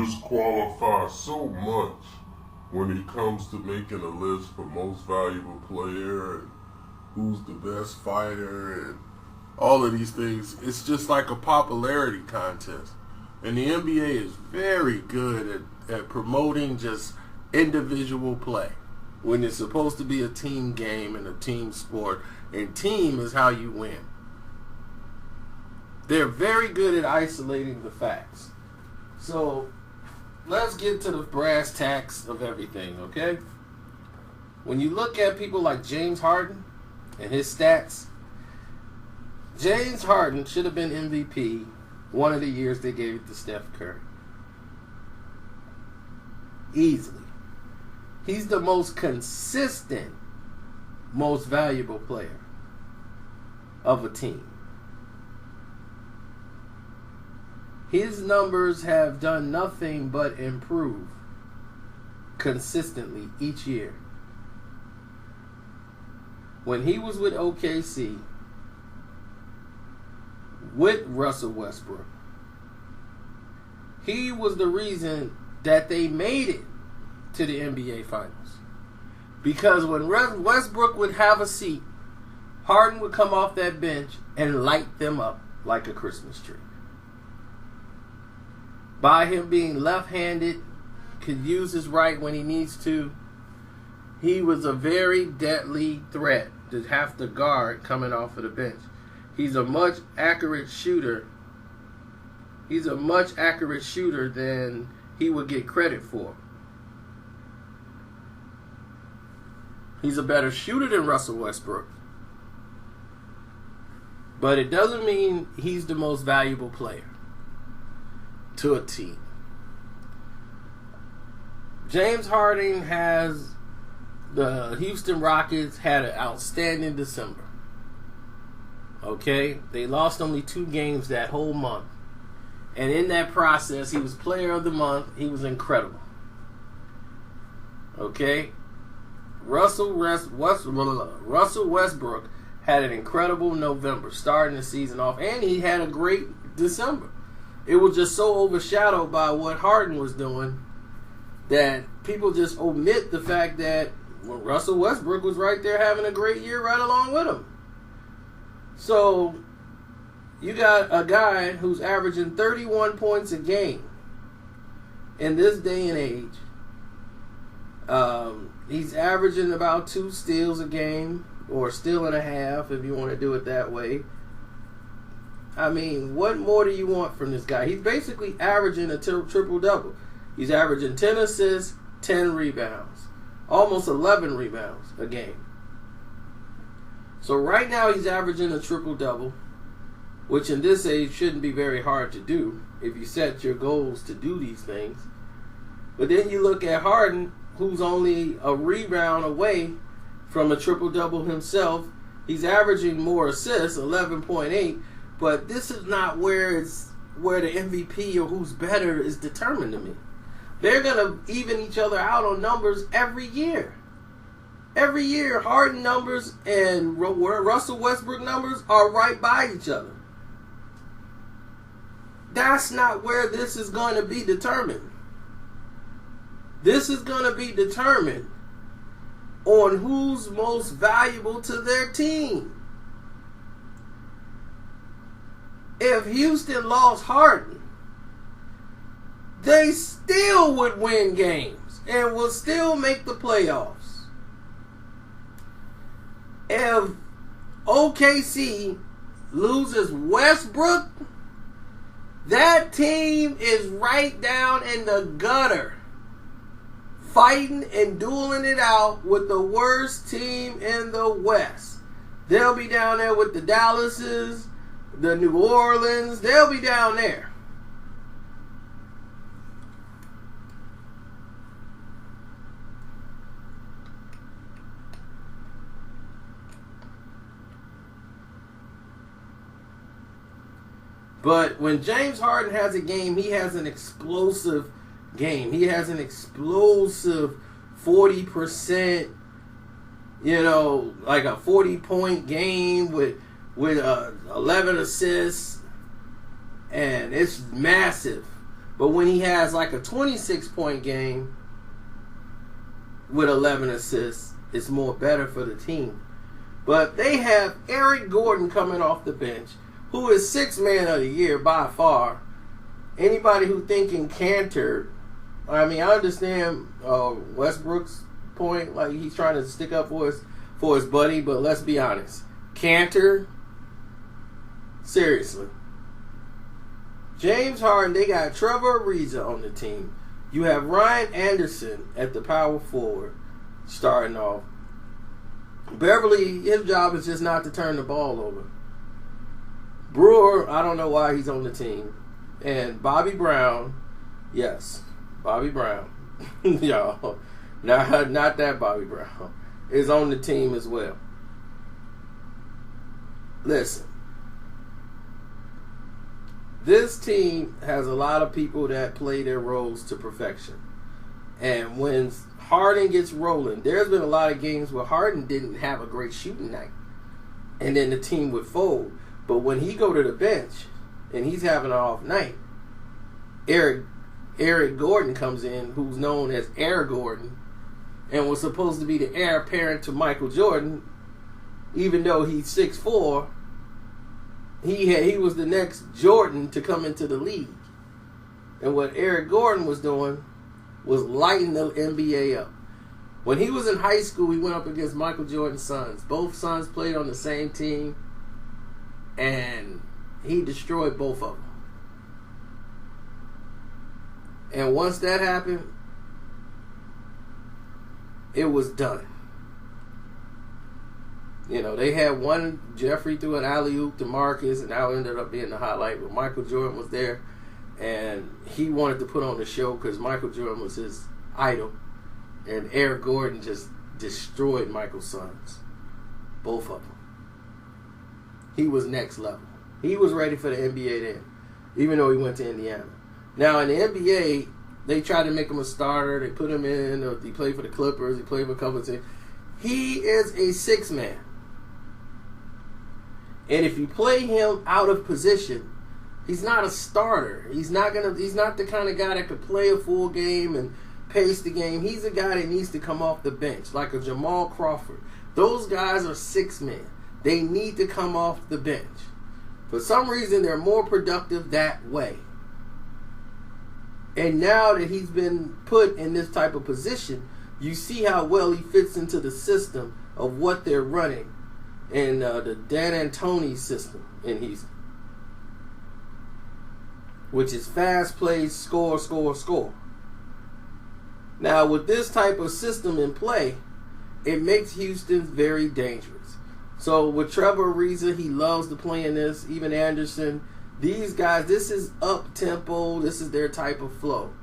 disqualify so much when it comes to making a list for most valuable player and who's the best fighter and all of these things. It's just like a popularity contest. And the NBA is very good at promoting just individual play when it's supposed to be a team game and a team sport. And team is how you win. They're very good at isolating the facts. So let's get to the brass tacks of everything, okay? When you look at people like James Harden and his stats, James Harden should have been MVP one of the years they gave it to Steph Curry. Easily. He's the most consistent, most valuable player of a team. His numbers have done nothing but improve consistently each year. When he was with OKC, with Russell Westbrook, he was the reason that they made it to the NBA Finals. Because when Westbrook would have a seat, Harden would come off that bench and light them up like a Christmas tree. By him being left-handed, could use his right when he needs to, he was a very deadly threat to have to guard coming off of the bench. He's a much accurate shooter. He's a much accurate shooter than he would get credit for. He's a better shooter than Russell Westbrook. But it doesn't mean he's the most valuable player to a team. James Harden has the Houston Rockets had an outstanding December. Okay? They lost only 2 games that whole month. And in that process, he was player of the month. He was incredible. Okay? Russell Westbrook had an incredible November, starting the season off. And he had a great December. It was just so overshadowed by what Harden was doing that people just omit the fact that Russell Westbrook was right there having a great year right along with him. So, you got a guy who's averaging 31 points a game in this day and age. He's averaging about 2 steals a game, or steal and a half if you want to do it that way. I mean, what more do you want from this guy? He's basically averaging a triple-double. He's averaging 10 assists, 10 rebounds. Almost 11 rebounds a game. So right now he's averaging a triple-double, which in this age shouldn't be very hard to do if you set your goals to do these things. But then you look at Harden, who's only a rebound away from a triple-double himself. He's averaging more assists, 11.8, but this is not where the MVP or who's better is determined to me. They're going to even each other out on numbers every year. Every year, Harden numbers and Russell Westbrook numbers are right by each other. That's not where this is going to be determined. This is going to be determined on who's most valuable to their team. If Houston lost Harden, they still would win games and will still make the playoffs. If OKC loses Westbrook, that team is right down in the gutter, fighting and dueling it out with the worst team in the West. They'll be down there with the Dallases, the New Orleans. They'll be down there. But when James Harden has a game, he has an explosive game. He has an explosive 40%, like a 40-point game with 11 assists. And it's massive. But when he has like a 26-point game with 11 assists, it's more better for the team. But they have Eric Gordon coming off the bench, who is Sixth Man of the Year by far. Anybody who thinking Cantor, I mean, I understand Westbrook's point, like he's trying to stick up for his buddy, but let's be honest. Cantor, seriously. James Harden, they got Trevor Ariza on the team. You have Ryan Anderson at the power forward starting off. Beverly, his job is just not to turn the ball over. Brewer, I don't know why he's on the team. And Bobby Brown, yes, Bobby Brown, y'all, not that Bobby Brown, is on the team as well. Listen, this team has a lot of people that play their roles to perfection. And when Harden gets rolling, there's been a lot of games where Harden didn't have a great shooting night. And then the team would fold. But when he go to the bench and he's having an off night, Eric Gordon comes in, who's known as Air Gordon, and was supposed to be the heir apparent to Michael Jordan, even though he's 6'4". He was the next Jordan to come into the league. And what Eric Gordon was doing was lighting the NBA up. When he was in high school, he went up against Michael Jordan's sons. Both sons played on the same team, and he destroyed both of them. And once that happened, it was done. You know, they had one, Jeffrey threw an alley-oop to Marcus, and that ended up being the highlight. But Michael Jordan was there, and he wanted to put on the show because Michael Jordan was his idol. And Eric Gordon just destroyed Michael's sons. Both of them. He was next level. He was ready for the NBA then, even though he went to Indiana. Now, in the NBA, they tried to make him a starter. They put him in. He played for the Clippers. He played for a couple of teams. He is a six man. And if you play him out of position, he's not a starter. He's not the kind of guy that could play a full game and pace the game. He's a guy that needs to come off the bench, like a Jamal Crawford. Those guys are six men. They need to come off the bench. For some reason, they're more productive that way. And now that he's been put in this type of position, you see how well he fits into the system of what they're running in the Dan Antoni system in Houston, which is fast plays, score, score, score. Now, with this type of system in play, it makes Houston very dangerous. So with Trevor Ariza, he loves to play in this. Even Anderson, these guys, this is up-tempo. This is their type of flow.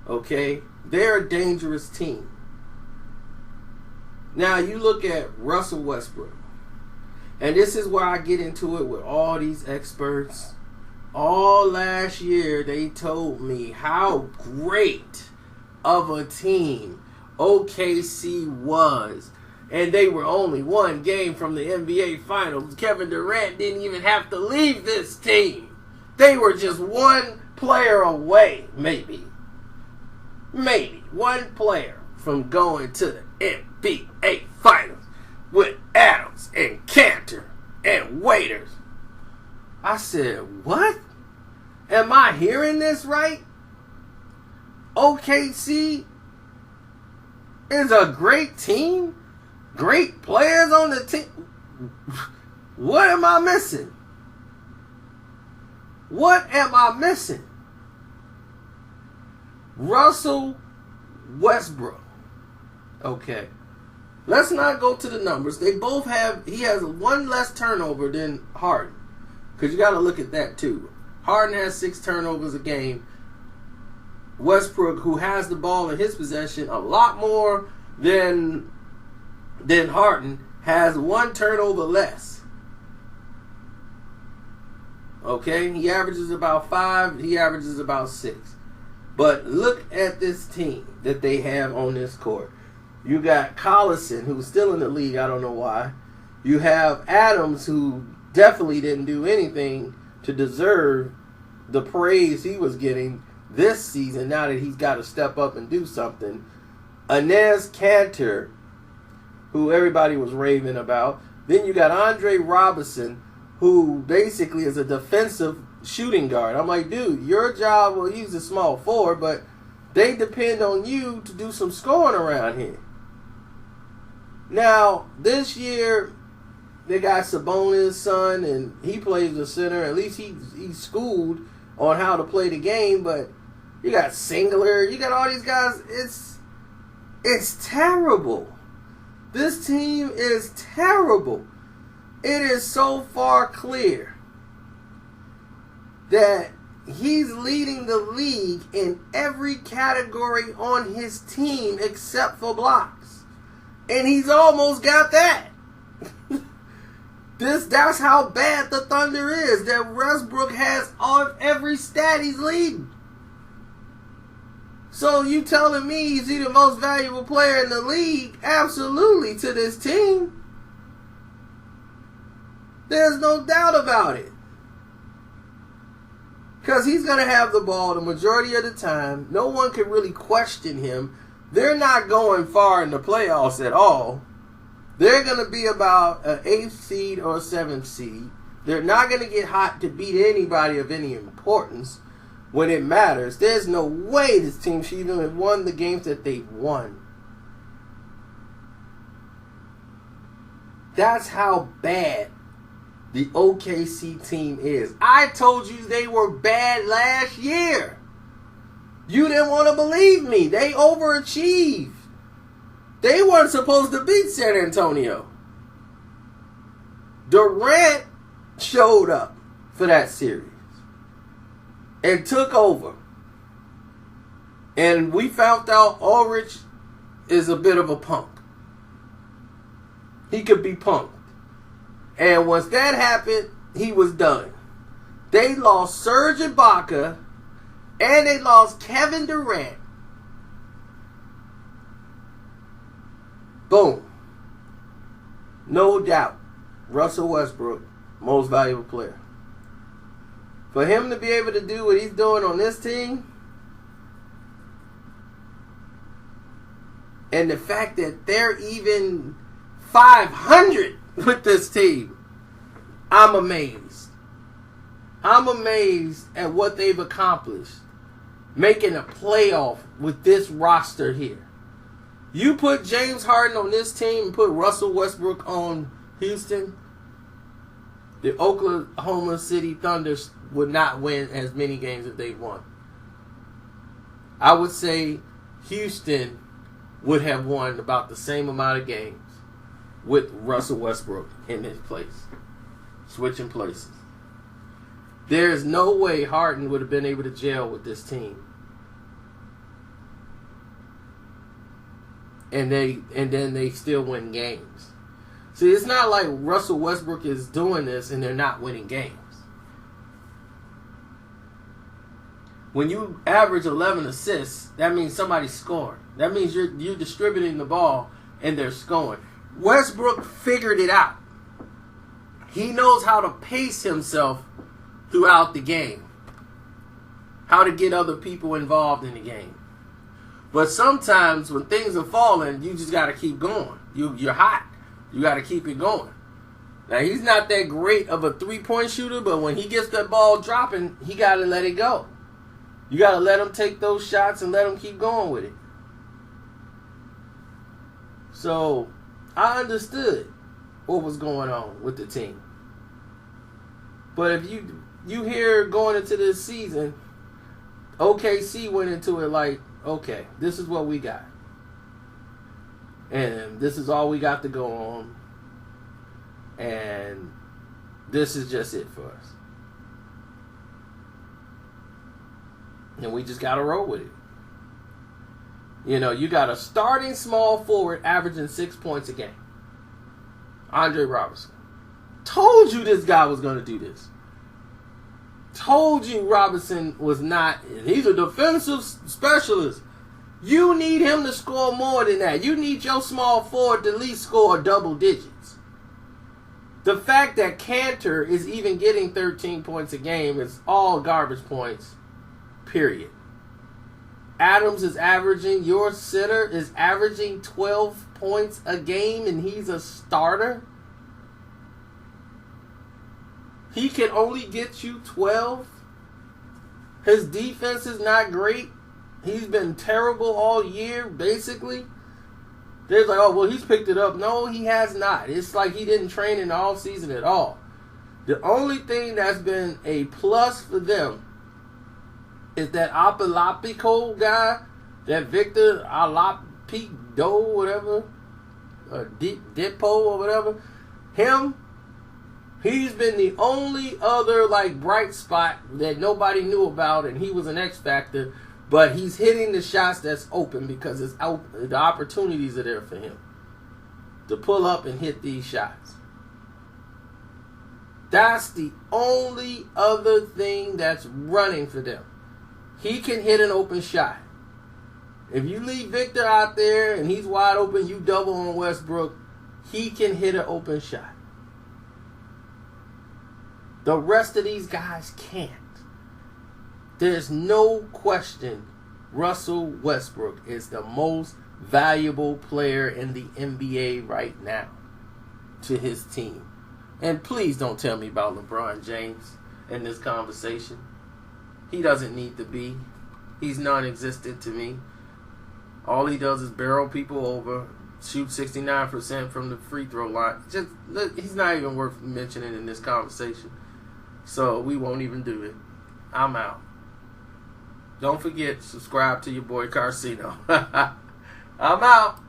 Okay? They're a dangerous team. Now, you look at Russell Westbrook. And this is where I get into it with all these experts. All last year, they told me how great of a team OKC was. And they were only one game from the NBA Finals. Kevin Durant didn't even have to leave this team. They were just one player away, maybe one player from going to the NBA Finals with Adams and Cantor and Waiters. I said, what? Am I hearing this right? OKC is a great team? Great players on the team? What am I missing? What am I missing? Russell Westbrook. Okay. Let's not go to the numbers. They both have, he has one less turnover than Harden. Because you got to look at that too. Harden has 6 turnovers a game. Westbrook, who has the ball in his possession a lot more than Harden, has 1 turnover less. Okay? He averages about 5. He averages about 6. But look at this team that they have on this court. You got Collison, who's still in the league. I don't know why. You have Adams, who definitely didn't do anything to deserve the praise he was getting this season, now that he's got to step up and do something. Inez Cantor, who everybody was raving about. Then you got Andre Robertson, who basically is a defensive shooting guard. I'm like, dude, your job, well, he's a small forward, but they depend on you to do some scoring around here. Now, this year, they got Sabonis' son, and he plays the center. At least he's schooled on how to play the game, but you got Singler, you got all these guys. It's terrible. This team is terrible. It is so far clear that he's leading the league in every category on his team except for blocks. And he's almost got that. That's how bad the Thunder is. That Westbrook has on every stat he's leading. So you telling me he's the most valuable player in the league? Absolutely, to this team. There's no doubt about it. Because he's going to have the ball the majority of the time. No one can really question him. They're not going far in the playoffs at all. They're going to be about an 8th seed or a 7th seed. They're not going to get hot to beat anybody of any importance when it matters. There's no way this team should even have won the games that they've won. That's how bad the OKC team is. I told you they were bad last year. You didn't want to believe me. They overachieved. They weren't supposed to beat San Antonio. Durant showed up for that series and took over. And we found out Ulrich is a bit of a punk. He could be punked. And once that happened, he was done. They lost Serge Ibaka and they lost Kevin Durant. Boom. No doubt. Russell Westbrook, most valuable player. For him to be able to do what he's doing on this team, and the fact that they're even 500 with this team, I'm amazed. I'm amazed at what they've accomplished. Making a playoff with this roster here. You put James Harden on this team and put Russell Westbrook on Houston, the Oklahoma City Thunder would not win as many games as they've won. I would say Houston would have won about the same amount of games with Russell Westbrook in his place. Switching places. There's no way Harden would have been able to gel with this team. And then they still win games. See, it's not like Russell Westbrook is doing this and they're not winning games. When you average 11 assists, that means somebody's scoring. That means you're distributing the ball and they're scoring. Westbrook figured it out. He knows how to pace himself throughout the game. How to get other people involved in the game. But sometimes when things are falling, you just got to keep going. You're hot. You got to keep it going. Now, he's not that great of a three-point shooter, but when he gets that ball dropping, he got to let it go. You got to let him take those shots and let him keep going with it. So, I understood what was going on with the team. But if you hear going into this season, OKC went into it like, okay, this is what we got. And this is all we got to go on. And this is just it for us. And we just got to roll with it. You know, you got a starting small forward averaging 6 points a game. Andre Robertson. Told you this guy was going to do this. Told you Robinson was not. He's a defensive specialist. You need him to score more than that. You need your small forward to at least score double digits. The fact that Cantor is even getting 13 points a game is all garbage points, period. Adams is averaging, your center is averaging 12 points a game and he's a starter. He can only get you 12. His defense is not great. He's been terrible all year, basically. They're like, oh, well, he's picked it up. No, he has not. It's like he didn't train in the offseason at all. The only thing that's been a plus for them is that Apalapico guy, that Victor Alapido, whatever, Dipo or whatever. Him, he's been the only other like bright spot that nobody knew about, and he was an X factor. But he's hitting the shots that's open because it's out. The opportunities are there for him to pull up and hit these shots. That's the only other thing that's running for them. He can hit an open shot. If you leave Victor out there and he's wide open, you double on Westbrook, he can hit an open shot. The rest of these guys can't. There's no question Russell Westbrook is the most valuable player in the NBA right now to his team. And please don't tell me about LeBron James in this conversation. He doesn't need to be. He's non-existent to me. All he does is barrel people over, shoot 69% from the free throw line. He's not even worth mentioning in this conversation. So we won't even do it. I'm out. Don't forget, subscribe to your boy Carcino. I'm out.